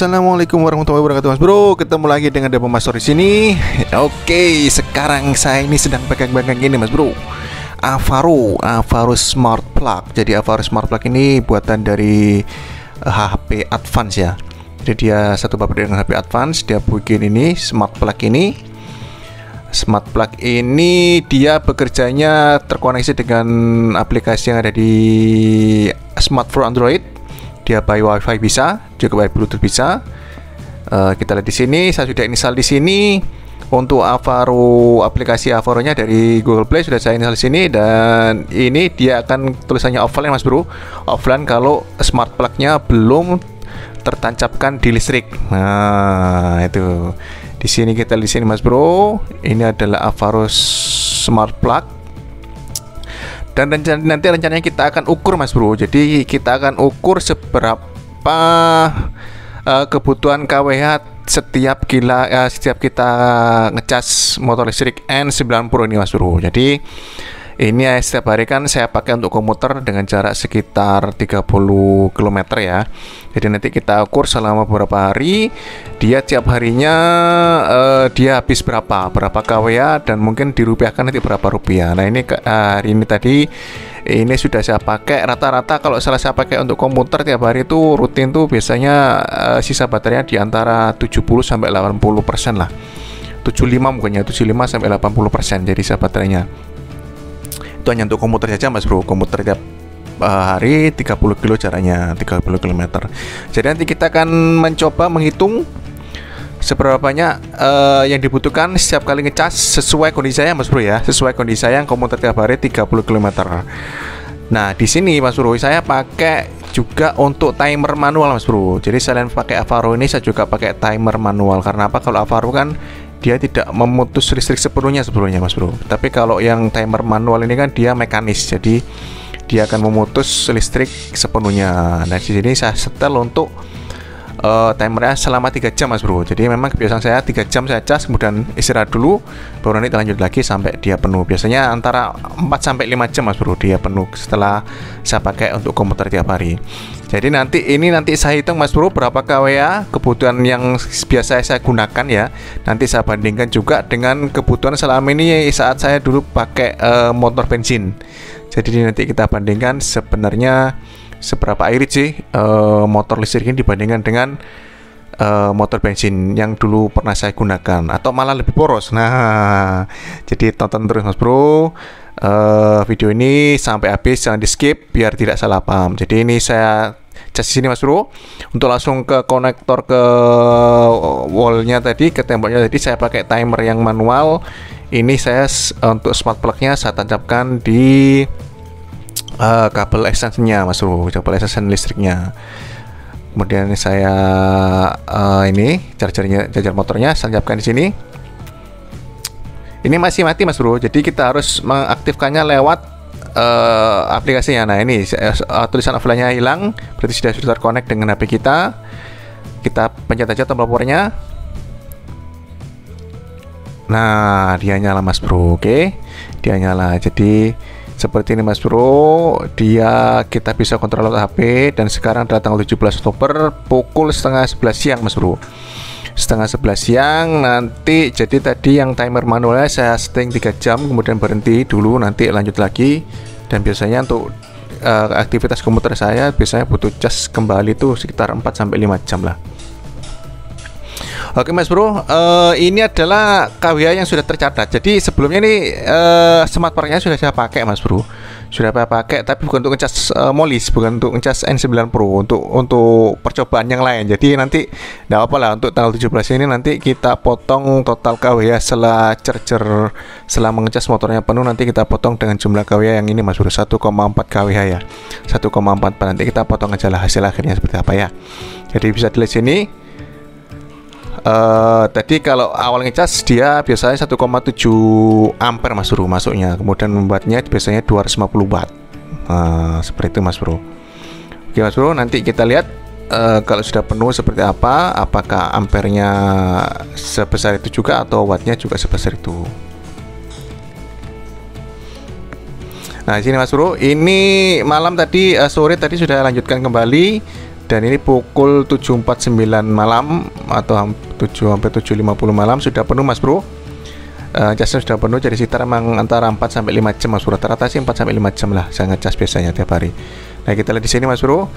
Assalamualaikum warahmatullahi wabarakatuh, Mas Bro. Ketemu lagi dengan Depo Mas di sini. Oke, sekarang saya ini sedang pegang-pegang ini, Mas Bro. Avaro Smart Plug. Jadi Avaro Smart Plug ini buatan dari HP Advance ya. Jadi dia satu pabrik dengan HP Advance. Dia bikin ini Smart Plug ini. Smart Plug ini dia bekerjanya terkoneksi dengan aplikasi yang ada di smartphone Android. Dia by WiFi bisa, juga by Bluetooth bisa. Kita lihat di sini, saya sudah install di sini. Untuk Avaro, aplikasi Avaro-nya dari Google Play sudah saya install di sini, dan ini dia akan tulisannya offline, Mas Bro. Offline kalau smart plug-nya belum tertancapkan di listrik. Nah, itu. Di sini kita lihat di sini, Mas Bro. Ini adalah Avaro Smart Plug. Dan nanti rencananya kita akan ukur, Mas Bro. Jadi kita akan ukur seberapa kebutuhan kWh setiap kita ngecas motor listrik N90 ini, Mas Bro. Jadi ini setiap hari kan saya pakai untuk komuter dengan jarak sekitar 30 km ya. Jadi nanti kita ukur selama beberapa hari, dia tiap harinya dia habis berapa kWh, dan mungkin dirupiahkan nanti berapa rupiah. Nah ini hari ini tadi ini sudah saya pakai rata-rata. Kalau saya pakai untuk komuter tiap hari itu rutin tuh biasanya sisa baterainya di antara 70-80% lah. 75 mungkinnya 75 sampai 80%. Jadi sisa baterainya itu hanya untuk komuter saja, Mas Bro. Komuter tiap hari 30 kilo jaraknya, 30 km. Jadi nanti kita akan mencoba menghitung seberapa banyak yang dibutuhkan setiap kali ngecas sesuai kondisi saya, Mas Bro ya. Sesuai kondisi saya yang komuter tiap hari 30 km. Nah, di sini, Mas Bro, saya pakai juga untuk timer manual, Mas Bro. Jadi selain pakai Avaro ini, saya juga pakai timer manual. Karena apa? Kalau Avaro kan dia tidak memutus listrik sepenuhnya sebelumnya, Mas Bro. Tapi kalau yang timer manual ini kan dia mekanis, jadi dia akan memutus listrik sepenuhnya. Nah, di sini saya setel untuk timernya selama 3 jam, Mas Bro. Jadi memang kebiasaan saya 3 jam saya cas, kemudian istirahat dulu, baru nanti lanjut lagi sampai dia penuh. Biasanya antara 4-5 jam, Mas Bro, dia penuh setelah saya pakai untuk komuter tiap hari. Jadi nanti saya hitung, Mas Bro, berapa kWh kebutuhan yang biasa saya gunakan ya. Nanti saya bandingkan juga dengan kebutuhan selama ini saat saya dulu pakai motor bensin. Jadi nanti kita bandingkan sebenarnya seberapa irit sih motor listrik ini dibandingkan dengan motor bensin yang dulu pernah saya gunakan, atau malah lebih boros. Nah, jadi tonton terus, Mas Bro, video ini sampai habis, jangan di skip biar tidak salah paham. Jadi ini saya cas di sini, Mas Bro. Untuk langsung ke konektor ke wallnya tadi, ke temboknya tadi, saya pakai timer yang manual. Ini saya untuk smart plug-nya saya tancapkan di kabel extensionnya, Mas Bro, kabel extension listriknya. Kemudian saya ini charger motornya saya tancapkan di sini. Ini masih mati, Mas Bro, jadi kita harus mengaktifkannya lewat aplikasinya. Nah, ini tulisan offline-nya hilang, berarti sudah terkonek dengan HP kita. Kita pencet aja tombol powernya. Nah, dia nyala, Mas Bro. Oke, dia nyala. Jadi seperti ini, Mas Bro, kita bisa kontrol lewat HP. Dan sekarang adalah tanggal 17 Oktober pukul setengah 11 siang, Mas Bro. Setengah 11 siang nanti. Jadi tadi yang timer manualnya saya setting 3 jam, kemudian berhenti dulu, nanti lanjut lagi. Dan biasanya untuk aktivitas komputer saya biasanya butuh cas kembali tuh sekitar 4-5 jam lah. Oke, Mas Bro, ini adalah kWh yang sudah tercatat. Jadi sebelumnya ini smart plug-nya sudah saya pakai, Mas Bro. Sudah saya pakai, tapi bukan untuk ngecas Molis, bukan untuk ngecas N9 Pro, untuk percobaan yang lain. Jadi nanti enggak apa-apa lah, untuk tanggal 17 ini nanti kita potong total kWh setelah mengecas motornya penuh. Nanti kita potong dengan jumlah kWh yang ini, Mas Bro, 1,4 kWh ya. 1,4, nanti kita potong aja lah hasil akhirnya seperti apa ya. Jadi bisa dilihat sini. Tadi kalau awal ngecas dia biasanya 1,7 ampere, Mas Bro, masuknya. Kemudian membuatnya biasanya 250 watt. Seperti itu, Mas Bro. Oke, Mas Bro, nanti kita lihat kalau sudah penuh seperti apa, apakah ampernya sebesar itu juga atau wattnya juga sebesar itu. Nah, di sini, Mas Bro, ini malam tadi sore tadi sudah lanjutkan kembali dan ini pukul 7.49 malam atau 7 sampai 7.50 malam sudah penuh Mas Bro. Casnya sudah penuh, jadi sekitar emang antara 4 sampai 5 jam Mas Bro. Rata-rata sih 4 sampai 5 jam lah saya ngecas biasanya tiap hari. Nah, kita lihat di sini Mas Bro.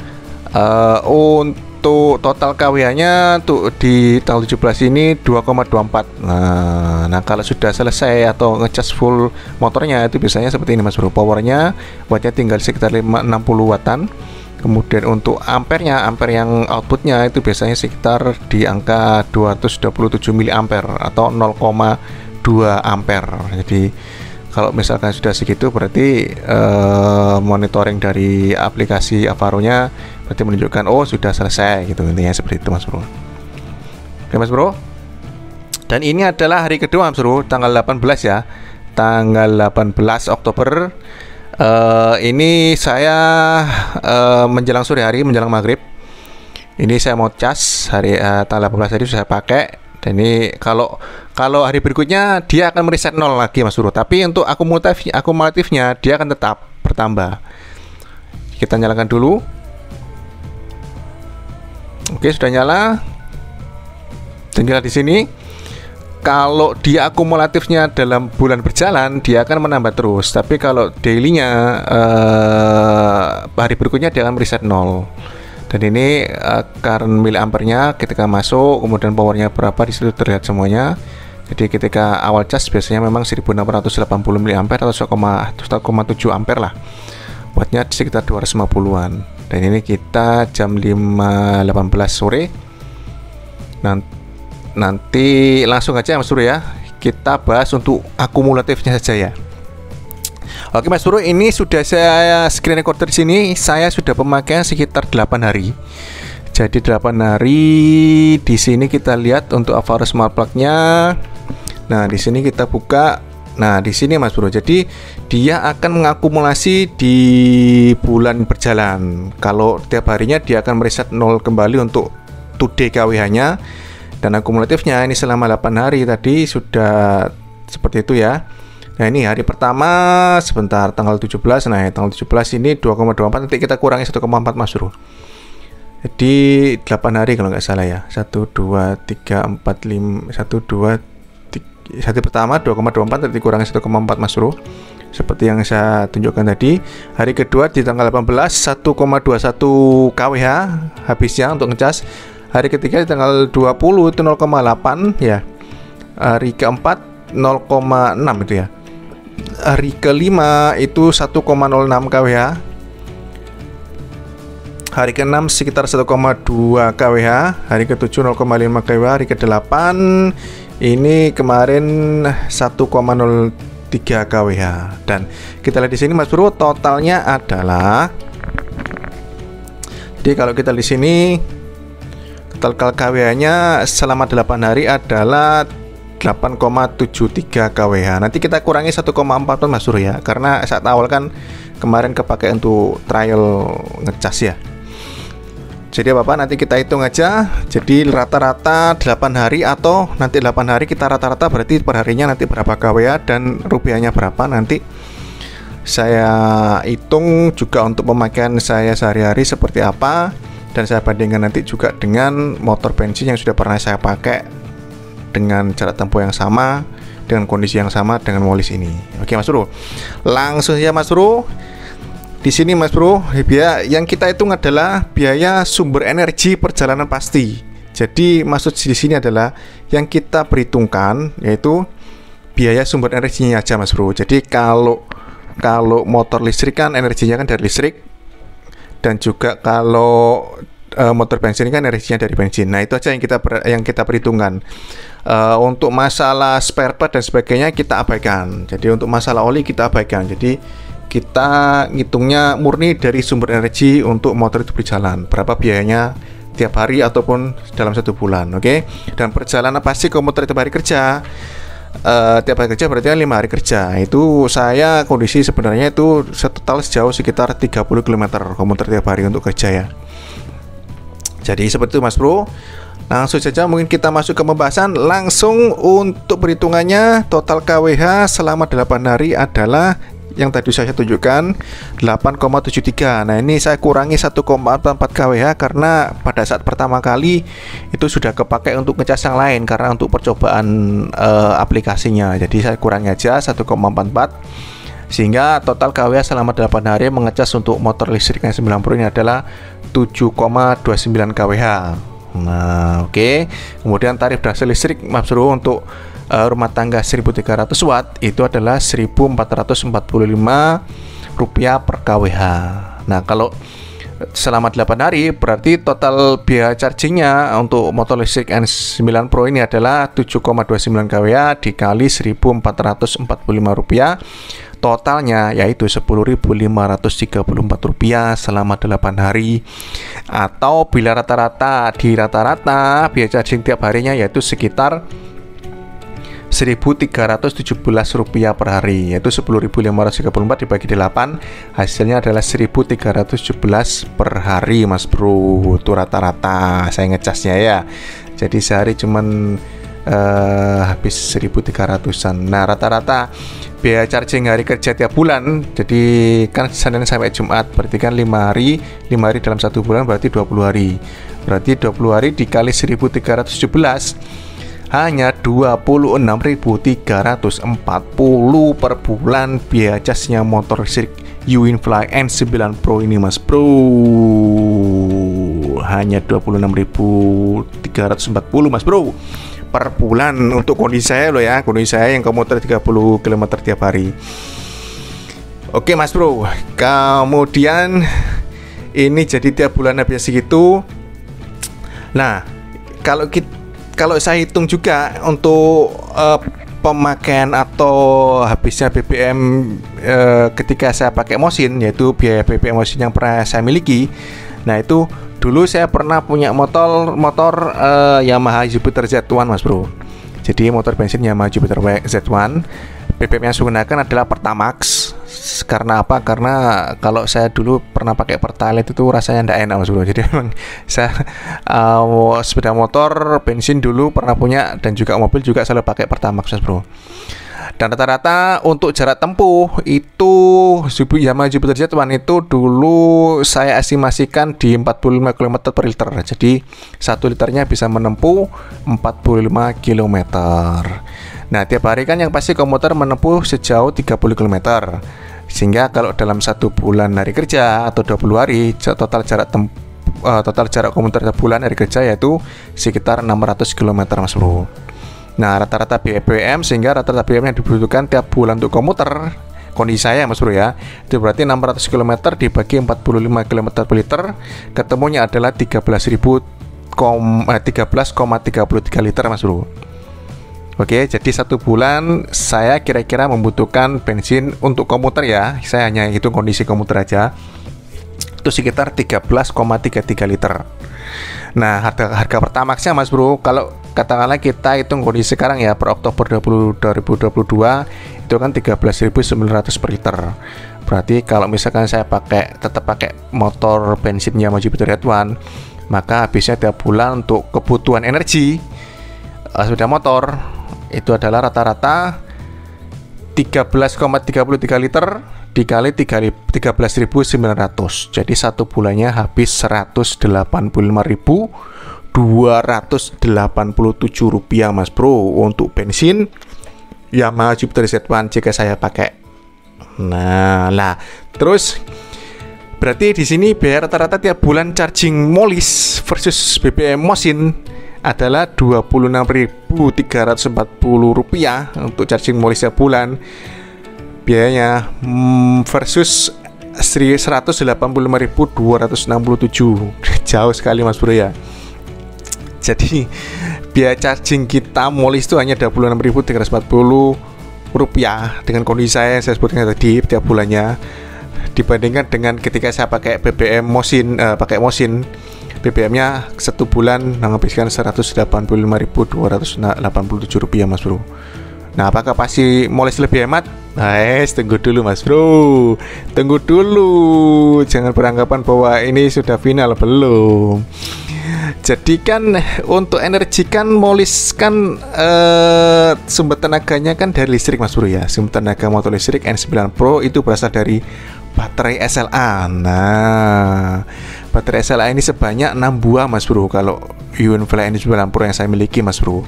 Untuk total KWH-nya tuh di tanggal 17 ini 2,24. Nah, kalau sudah selesai atau ngecas full motornya itu biasanya seperti ini Mas Bro. Powernya wattnya tinggal sekitar 60 wattan. Kemudian untuk ampernya, ampere yang outputnya itu biasanya sekitar di angka 227 mA atau 0,2 ampere. Jadi kalau misalkan sudah segitu berarti monitoring dari aplikasi Avaro-nya berarti menunjukkan oh sudah selesai gitu, intinya seperti itu Mas Bro. Oke Mas Bro. Dan ini adalah hari kedua Mas Bro, tanggal 18 ya. Tanggal 18 Oktober. Ini saya menjelang sore hari, menjelang maghrib. Ini saya mau cas hari tanggal 18 tadi sudah saya pakai. Dan ini kalau hari berikutnya dia akan mereset 0 lagi Mas Bro. Tapi untuk akumulatifnya dia akan tetap bertambah. Kita nyalakan dulu. Oke, sudah nyala. Dan di sini kalau dia akumulatifnya dalam bulan berjalan dia akan menambah terus. Tapi kalau dailynya hari berikutnya dia akan mereset 0. Dan ini current miliampernya ketika masuk, kemudian powernya berapa di situ terlihat semuanya. Jadi ketika awal cas biasanya memang 1680 mA atau 1,7 ampere lah. Wattnya sekitar 250-an. Dan ini kita jam 5.18 sore. Nanti langsung aja Mas Bro ya. Kita bahas untuk akumulatifnya saja ya. Oke Mas Bro, ini sudah saya screen recorder di sini. Saya sudah pemakaian sekitar 8 hari. Jadi 8 hari di sini kita lihat untuk Avaro Smart Plug-nya. Nah, di sini kita buka. Nah, di sini Mas Bro. Jadi dia akan mengakumulasi di bulan berjalan. Kalau tiap harinya dia akan mereset 0 kembali untuk today KWH-nya. Dan akumulatifnya ini selama 8 hari tadi sudah seperti itu ya. Nah, ini hari pertama sebentar tanggal 17. Nah, tanggal 17 ini 2,24, nanti kita kurangi 1,4 Mas Bro. Jadi 8 hari kalau nggak salah ya. 1 2 3 4 5 1 2 hari pertama 2,24 nanti kurangi 1,4 Mas Bro. Seperti yang saya tunjukkan tadi. Hari kedua di tanggal 18 1,21 kWh habisnya untuk ngecas. Hari ketiga di tanggal 20 itu 0,8 ya. Hari keempat 0,6 itu ya. Hari kelima itu 1,06 kWh. Hari ke-6 sekitar 1,2 kWh. Hari ke-7 0,5 kWh. Hari ke-8 ini kemarin 1,03 kWh. Dan kita lihat di sini Mas Bro, totalnya adalah, jadi kalau kita di sini total KWH-nya selama 8 hari adalah 8,73 kWh. Nanti kita kurangi 1,4 Mas Bro ya, karena saat awal kan kemarin kepakai untuk trial ngecas ya. Jadi apa-apa nanti kita hitung aja. Jadi rata-rata 8 hari atau nanti 8 hari kita rata-rata berarti perharinya nanti berapa kWh dan rupiahnya berapa nanti saya hitung juga untuk pemakaian saya sehari-hari seperti apa. Dan saya bandingkan nanti juga dengan motor bensin yang sudah pernah saya pakai dengan jarak tempuh yang sama, dengan kondisi yang sama dengan Molis ini. Oke Mas Bro, langsung saja Mas Bro. Di sini Mas Bro, biaya yang kita hitung adalah biaya sumber energi perjalanan pasti. Jadi maksud di sini adalah yang kita perhitungkan yaitu biaya sumber energinya aja Mas Bro. Jadi kalau motor listrik kan energinya kan dari listrik, dan juga kalau motor bensin kan energinya dari bensin. Nah, itu aja yang kita perhitungkan. Untuk masalah spare part dan sebagainya kita abaikan. Jadi untuk masalah oli kita abaikan. Jadi kita ngitungnya murni dari sumber energi untuk motor itu berjalan. Berapa biayanya tiap hari ataupun dalam 1 bulan, oke? Dan perjalanan pasti komuter tiap hari kerja. Tiap hari kerja berarti 5 hari kerja. Itu saya kondisi sebenarnya itu total sejauh sekitar 30 km komuter tiap hari untuk kerja ya. Jadi seperti itu Mas Bro. Langsung saja mungkin kita masuk ke pembahasan. Langsung untuk perhitungannya total KWH selama 8 hari adalah yang tadi saya tunjukkan 8,73. Nah, ini saya kurangi 1,44 kWh karena pada saat pertama kali itu sudah kepakai untuk ngecas yang lain karena untuk percobaan aplikasinya. Jadi saya kurangi aja 1,44 sehingga total kWh selama 8 hari mengecas untuk motor listrik yang 90 ini adalah 7,29 kWh. Nah, oke. Kemudian tarif dasar listrik Mas Bro untuk rumah tangga 1300 watt itu adalah Rp1.445 per kWh. Nah, kalau selama 8 hari berarti total biaya chargingnya untuk motor listrik N9 Pro ini adalah 7,29 kWh dikali Rp1.445, totalnya yaitu Rp10.534 selama 8 hari. Atau bila rata-rata biaya charging tiap harinya yaitu sekitar Rp1.317 per hari, yaitu 10.534 dibagi 8 hasilnya adalah 1.317 per hari Mas Bro. Itu rata-rata saya ngecasnya ya. Jadi sehari cuman habis 1.300-an. Nah, rata-rata biaya charging hari kerja tiap bulan, jadi kan Senin sampai Jumat berarti kan 5 hari dalam 1 bulan berarti 20 hari. Berarti 20 hari dikali 1.317 hanya 26.340 per bulan biaya casnya motor listrik UINFLY N9 Pro ini Mas Bro. Hanya 26.340 Mas Bro per bulan untuk kondisi saya loh ya, kondisi saya yang komuter 30 km tiap hari. Oke Mas Bro, kemudian ini jadi tiap bulan habis segitu. Nah, kalau saya hitung juga untuk pemakaian atau habisnya BBM ketika saya pakai Mosin, yaitu biaya BBM Mosin yang pernah saya miliki. Nah, itu dulu saya pernah punya motor Yamaha Jupiter Z1 Mas Bro. Jadi motor bensin Yamaha Jupiter Z1, BBM yang saya gunakan adalah Pertamax. Karena apa? Karena kalau saya dulu pernah pakai Pertalite itu rasanya tidak enak Mas Bro. Jadi memang saya sepeda motor bensin dulu pernah punya dan juga mobil juga selalu pakai Pertamax Mas Bro. Dan rata-rata untuk jarak tempuh itu Yamaha Jupiter Z1 itu dulu saya estimasikan di 45 km per liter. Jadi 1 liternya bisa menempuh 45 km. Nah, tiap hari kan yang pasti komuter menempuh sejauh 30 km. Sehingga kalau dalam 1 bulan hari kerja atau 20 hari total jarak komuter bulan hari kerja yaitu sekitar 600 km Mas Bro. Nah, rata-rata BBM sehingga rata-rata BBM yang dibutuhkan tiap bulan untuk komuter kondisi saya Mas Bro ya, itu berarti 600 km dibagi 45 km per liter ketemunya adalah 13,33 liter Mas Bro. Oke, jadi 1 bulan saya kira-kira membutuhkan bensin untuk komuter ya, saya hanya hitung kondisi komuter aja, itu sekitar 13,33 liter. Nah, harga Pertamaxnya Mas Bro, kalau katakanlah kita hitung kondisi sekarang ya, per Oktober 2022 itu kan 13.900 per liter. Berarti kalau misalkan saya tetap pakai motor bensin Yamaha Jupiter Z1, maka habisnya tiap bulan untuk kebutuhan energi sepeda motor itu adalah rata-rata 13,33 liter dikali 13.900. Jadi 1 bulannya habis Rp185.287 Mas Bro untuk bensin Yamaha Jupiter Z1 jika saya pakai. Nah, terus berarti di sini biaya rata-rata tiap bulan charging Molis versus BBM Mosin adalah Rp26.340 untuk charging Molis tiap bulan biayanya versus Rp185.267. Jauh sekali Mas Bro ya. Jadi biaya charging kita Molis itu hanya Rp26.340 dengan kondisi saya sebutkan tadi tiap bulannya, dibandingkan dengan ketika saya pakai BBM Mosin, BBM-nya 1 bulan menghabiskan Rp185.287 Mas Bro. Nah, apakah pasti Molis lebih hemat? Tunggu dulu Mas Bro, tunggu dulu, jangan beranggapan bahwa ini sudah final, belum. Jadi kan untuk energi kan molis kan sumber tenaganya kan dari listrik Mas Bro ya. Sumber tenaga motor listrik N9 Pro itu berasal dari baterai SLA. Nah, baterai SLA ini sebanyak 6 buah Mas Bro kalau UNFly N9 Pro yang saya miliki Mas Bro.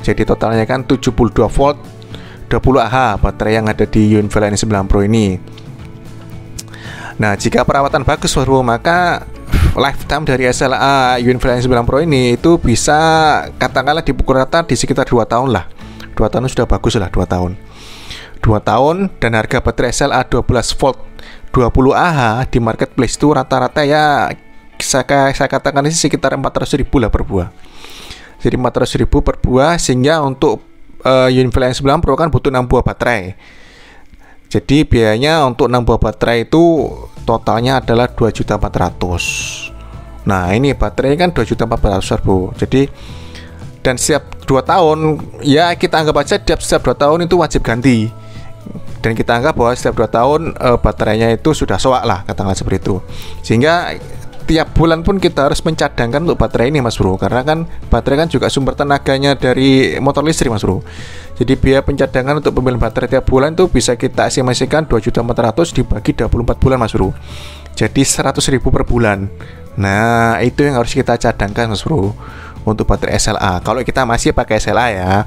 Jadi totalnya kan 72 volt 20 Ah baterai yang ada di UNFly N9 Pro ini. Nah, jika perawatan bagus Mas Bro, maka lifetime dari SLA UNFly N9 Pro ini itu bisa katakanlah dipukul rata di sekitar 2 tahun lah. 2 tahun sudah bagus lah, 2 tahun. 2 tahun dan harga baterai SLA 12 volt 20 Ah di marketplace itu rata-rata ya saya katakan ini sekitar 400.000 lah per buah. Jadi 400.000 per buah, sehingga untuk UNFly N9 Pro kan butuh 6 buah baterai. Jadi biayanya untuk 6 buah baterai itu totalnya adalah 2.400.000. Nah, ini baterai kan 2.400.000 Bro. Jadi dan setiap 2 tahun ya kita anggap aja setiap 2 tahun itu wajib ganti. Dan kita anggap bahwa setiap 2 tahun baterainya itu sudah soak lah, katakanlah seperti itu. Sehingga tiap bulan pun kita harus mencadangkan untuk baterai ini Mas Bro, karena kan baterai kan juga sumber tenaganya dari motor listrik Mas Bro. Jadi biaya pencadangan untuk pembelian baterai tiap bulan itu bisa kita estimasikan 2.400.000 dibagi 24 bulan Mas Bro. Jadi 100.000 per bulan. Nah, itu yang harus kita cadangkan Mas Bro untuk baterai SLA. Kalau kita masih pakai SLA ya.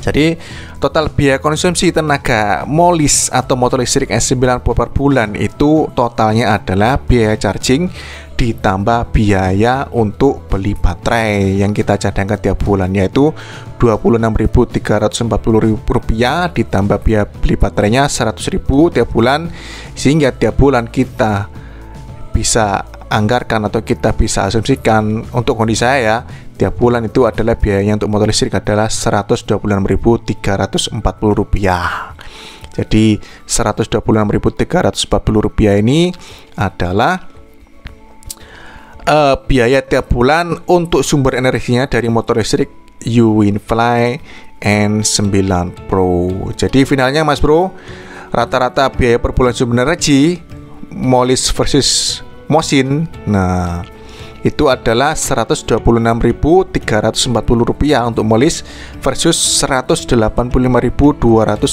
Jadi total biaya konsumsi tenaga molis atau motor listrik N9 Pro per bulan itu totalnya adalah biaya charging ditambah biaya untuk beli baterai yang kita cadangkan tiap bulan, yaitu Rp26.340 ditambah biaya beli baterainya 100.000 tiap bulan, sehingga tiap bulan kita bisa anggarkan atau kita bisa asumsikan untuk kondisi saya tiap bulan itu adalah biayanya untuk motor listrik adalah Rp126.340. Jadi Rp126.340 ini adalah biaya tiap bulan untuk sumber energinya dari motor listrik UNFly N9 Pro. Jadi finalnya Mas Bro, rata-rata biaya per bulan sumber energi molis versus Mosin, nah itu adalah Rp126.340 untuk molis versus Rp185.287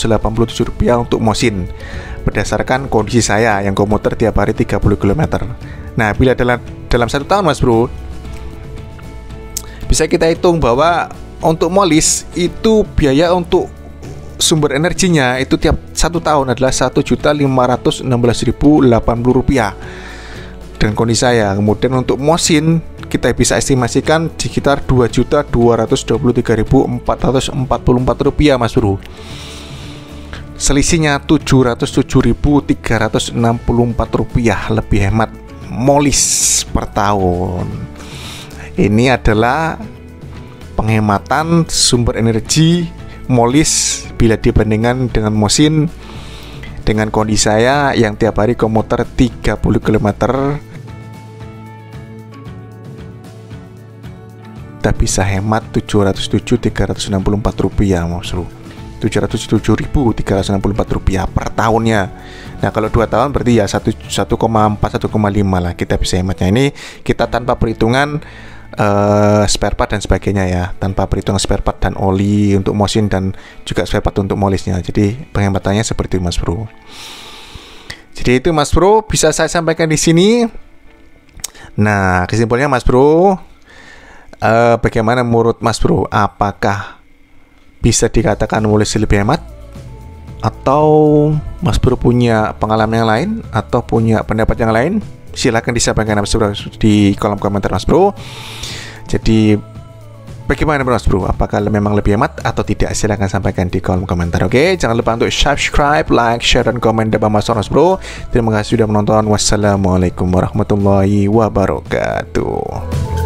untuk Mosin, berdasarkan kondisi saya yang komuter tiap hari 30 km. Nah, bila dalam 1 tahun Mas Bro, bisa kita hitung bahwa untuk molis itu biaya untuk sumber energinya itu tiap 1 tahun adalah Rp1.516.080 dengan kondisi saya. Kemudian untuk Mosin kita bisa estimasikan sekitar Rp2.223.444 Mas Bro. Selisihnya Rp707.364 lebih hemat molis per tahun. Ini adalah penghematan sumber energi molis bila dibandingkan dengan Mosin dengan kondisi saya yang tiap hari komuter 30 km. Kita bisa hemat Rp707.364 Mas Bro. Rp707.364 per tahunnya. Nah, kalau 2 tahun berarti ya 1,4 1,5 lah kita bisa hematnya. Ini kita tanpa perhitungan spare part dan sebagainya ya, tanpa perhitungan spare part dan oli untuk Mosin dan juga spare part untuk molisnya. Jadi penghematannya seperti itu Mas Bro. Jadi itu Mas Bro bisa saya sampaikan di sini. Nah, kesimpulannya Mas Bro, bagaimana menurut Mas Bro? Apakah bisa dikatakan molis lebih hemat? Atau Mas Bro punya pengalaman yang lain atau punya pendapat yang lain? Silahkan disampaikan Mas Bro di kolom komentar Mas Bro. Jadi bagaimana Mas Bro? Apakah memang lebih hemat atau tidak? Silahkan sampaikan di kolom komentar. Oke, jangan lupa untuk subscribe, like, share, dan komen dan Mas Bro. Terima kasih sudah menonton. Wassalamualaikum warahmatullahi wabarakatuh.